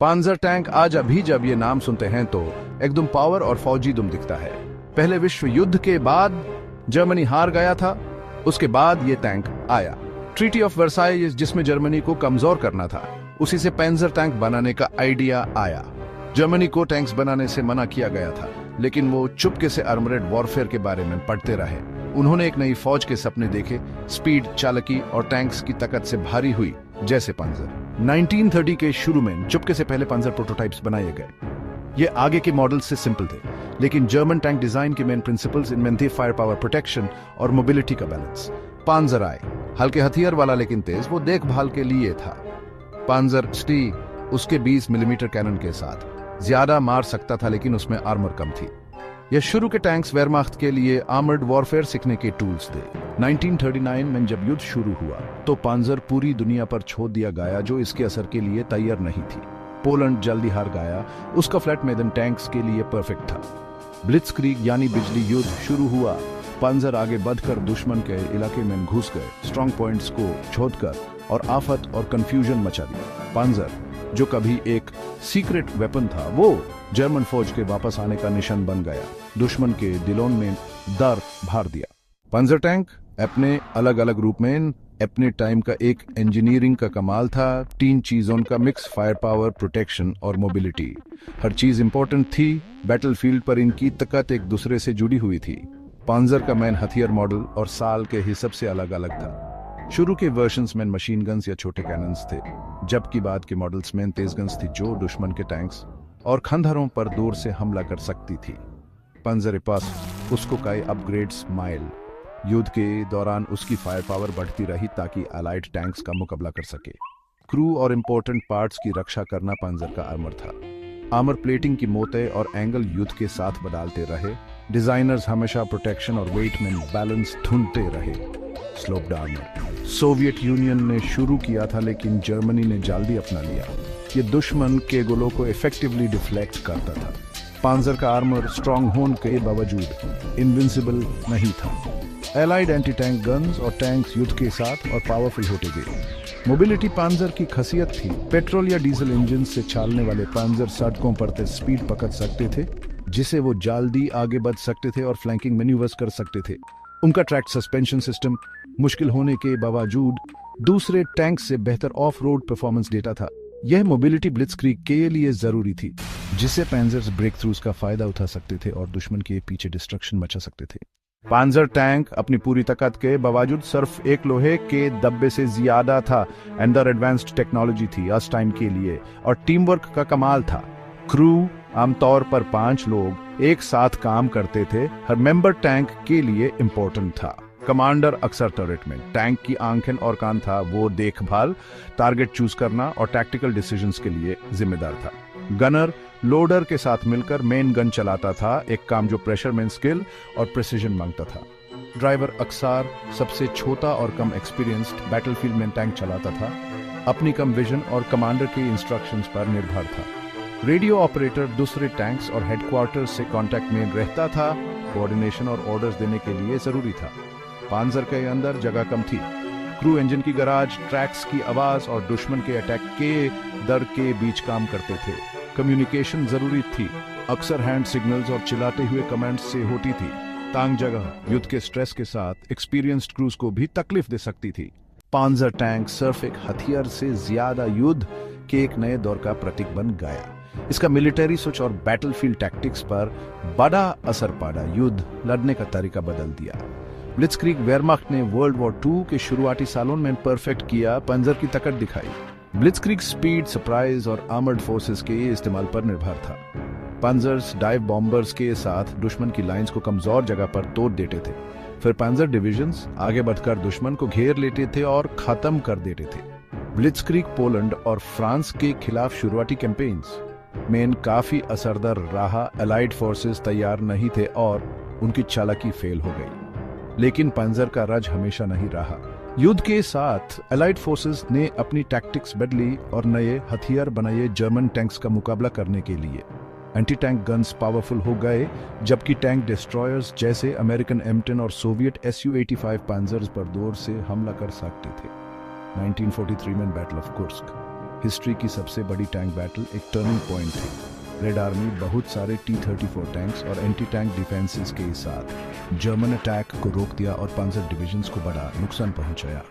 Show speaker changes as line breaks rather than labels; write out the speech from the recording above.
Panjar tank आज अभी जब ये नाम सुनते हैं तो एकदम पावर और फौजी दुम दिखता है। पहले विश्व युद्ध के बाद जर्मनी हार गया था, उसके बाद ये टैंक आया। ट्रीटी ऑफ वर्साइज जिसमें जर्मनी को कमजोर करना था, उसी से पैंजर टैंक बनाने का आइडिया आया। जर्मनी को टैंक्स बनाने से मना किया गया था, लेकिन वो चुपके से आर्मरेड वॉरफेयर के बारे में पढ़ते रहे। उन्होंने एक नई फौज के सपने देखे, स्पीड, चालकी और टैंक्स की ताकत से भारी हुई जैसे पांजर। 1930 के शुरू में चुपके से पहले पांजर प्रोटोटाइप्स बनाए गए। ये आगे के मॉडल से सिंपल थे, लेकिन जर्मन टैंक डिजाइन के मेन प्रिंसिपल्स इनमें थे फायर पावर, प्रोटेक्शन और मोबिलिटी का बैलेंस। पांजर आए, हल्के हथियार वाला लेकिन तेज, वो देखभाल के लिए था। पांजर स्टी उसके 20 मिलीमीटर कैनन के साथ ज्यादा मार सकता था, लेकिन उसमें आर्मर कम थी। यह शुरू के टैंक्स वेयरमाख्त के लिए आर्मर्ड वॉरफेयर सीखने के टूल्स थे। 1939 में जब युद्ध शुरू हुआ तो पांजर पूरी दुनिया पर छोड़ दिया गया, जो इसके असर के लिए तैयार नहीं थी। पोलैंड जल्दी हार गया, उसका फ्लैट मैदान टैंक्स के लिए परफेक्ट था। ब्लिट्जक्रीग यानी बिजली युद्ध शुरू हुआ। पांजर आगे बढ़कर दुश्मन के इलाके में घुस गए, स्ट्रॉन्ग पॉइंट्स को छोड़कर, और आफत और कंफ्यूजन मचा दिया। पांजर जो कभी एक सीक्रेट वेपन था, वो जर्मन फौज के वापस आने का निशान बन गया। दुश्मन के दिलों में डर भर दिया। पांजर टैंक अपने अलग अलग रूप में अपने टाइम का एक इंजीनियरिंग का कमाल था। 3 चीजों का मिक्स, फायर पावर, प्रोटेक्शन और मोबिलिटी। हर चीज इंपॉर्टेंट थी। बैटलफील्ड पर इनकी ताकत एक दूसरे से जुड़ी हुई थी। पांजर का मैन हथियार मॉडल और साल के हिसाब से अलग अलग था। शुरू के वर्जन्स में मशीन गन्स या छोटे कैनन्स थे, जबकि बाद के मॉडल्स में तेज गन्स थी जो दुश्मन के टैंक्स और खंडहरों पर दूर से हमला कर सकती थी। पांजर पास उसको कई अपग्रेड्स माइल। युद्ध के दौरान उसकी फायर पावर बढ़ती रही ताकि अलाइड टैंक्स का मुकाबला कर सके। क्रू और इंपॉर्टेंट पार्ट्स की रक्षा करना पांजर का आर्मर था। आर्मर प्लेटिंग की मोटे और एंगल युद्ध के साथ बदलते रहे। डिजाइनर्स हमेशा प्रोटेक्शन और वेट में बैलेंस ढूंढते रहे। स्लोप्ड आर्मर सोवियत यूनियन ने शुरू किया था, लेकिन जर्मनी ने जल्दी अपना लिया। ये दुश्मन के गोलों को इफेक्टिवली डिफ्लेक्ट करता था। पांजर का आर्मर स्ट्रॉन्ग होने के बावजूद इनविंसिबल नहीं था। एलाइड एंटी टैंक गन्स और टैंक्स युद्ध के साथ और पावरफुल होते गए। मोबिलिटी पांजर की खासियत थी। पेट्रोल या डीजल इंजन से चलने वाले पांजर सड़कों पर तेज स्पीड पकड़ सकते थे, जिसे वो जल्दी आगे बढ़ सकते थे और फ्लैंकिंग मैन्यूवर्स कर सकते थे। उनका ट्रैक सस्पेंशन सिस्टम मुश्किल होने के बावजूद दूसरे टैंक से बेहतर ऑफ रोड परफॉर्मेंस देता था। यह मोबिलिटी ब्लिट्जक्रीग के लिए जरूरी थी, जिससे पांजर्स ब्रेक थ्रूज का फायदा उठा सकते थे और दुश्मन के पीछे डिस्ट्रक्शन मचा सकते थे। पांजर टैंक अपनी पूरी ताकत के बावजूद सिर्फ एक लोहे के डब्बे से ज्यादा था। अंडर एडवांस्ड टेक्नोलॉजी थी उस टाइम के लिए, और टीम वर्क का कमाल था। क्रू आमतौर पर 5 लोग एक साथ काम करते थे। हर मेंबर टैंक के लिए इंपॉर्टेंट था। कमांडर अक्सर टर्रेट में टैंक की आंखें और कान था। वो देखभाल, टारगेट चूज करना और टैक्टिकल डिसीजंस के लिए जिम्मेदार था। गनर लोडर के साथ मिलकर मेन गन चलाता था, एक काम जो प्रेशर में स्किल और प्रिसीजन मांगता था। ड्राइवर अक्सर सबसे छोटा और कम एक्सपीरियंस्ड बैटलफील्ड में टैंक चलाता था, अपनी कम विजन और कमांडर के इंस्ट्रक्शंस पर निर्भर था। रेडियो ऑपरेटर दूसरे टैंक्स और हेडक्वार्टर से कांटेक्ट में रहता था। कोऑर्डिनेशन और ऑर्डर्स देने के लिए जरूरी था। पांजर के अंदर जगह कम थी। क्रू इंजन की गराज, ट्रैक्स की आवाज और दुश्मन के अटैक के डर के बीच काम करते थे। कम्युनिकेशन जरूरी थी, अक्सर हैंड सिग्नल्स और चिल्लाते हुए कमांड्स से होती थी। तांग जगह युद्ध के स्ट्रेस के साथ एक्सपीरियंस्ड क्रूज को भी तकलीफ दे सकती थी। पांजर टैंक सिर्फ एक हथियार से ज्यादा युद्ध के एक नए दौर का प्रतीक बन गया। इसका मिलिट्री सोच और बैटलफील्ड टैक्टिक्स पर बड़ा असर पड़ा। युद्ध लड़ने का तरीका बदल दिया। ब्लिट्जक्रीग वेयरमाख्त ने वर्ल्ड वॉर 2 के शुरुआती सालों में परफेक्ट किया, पांजर की ताकत दिखाई। ब्लिट्जक्रीग स्पीड, सरप्राइज और आर्मर्ड फोर्सेस के इस्तेमाल पर निर्भर था। पांजर्स डाइव बॉम्बर्स के साथ दुश्मन की लाइंस को कमजोर जगह पर तोड़ देते थे। फिर पांजर डिविजन्स आगे बढ़कर दुश्मन को घेर लेते थे और खत्म कर देते थे। ब्लिट्जक्रीग पोलैंड और फ्रांस के खिलाफ शुरुआती कैंपेन्स में काफी असरदार रहा। अलाइड फोर्सेस तैयार नहीं थे और उनकी चालाकी फेल हो गई, लेकिन पांजर का राज हमेशा नहीं रहा। युद्ध के साथ अलाइड फोर्सेस ने अपनी टैक्टिक्स बदली और नए हथियार बनाए जर्मन टैंक्स का मुकाबला करने के लिए। एंटी टैंक गन्स पावरफुल हो गए, जबकि टैंक डिस्ट्रॉयर्स जैसे अमेरिकन M10 और सोवियत Su-85 पांजर्स पर दूर से हमला कर सकते थे। 1943 में बैटल ऑफ कुर्स्क हिस्ट्री की सबसे बड़ी टैंक बैटल एक टर्निंग पॉइंट थी। रेड आर्मी बहुत सारे T-34 टैंक्स और एंटी टैंक डिफेंसेस के साथ जर्मन अटैक को रोक दिया और पांजर डिविजन्स को बड़ा नुकसान पहुंचाया।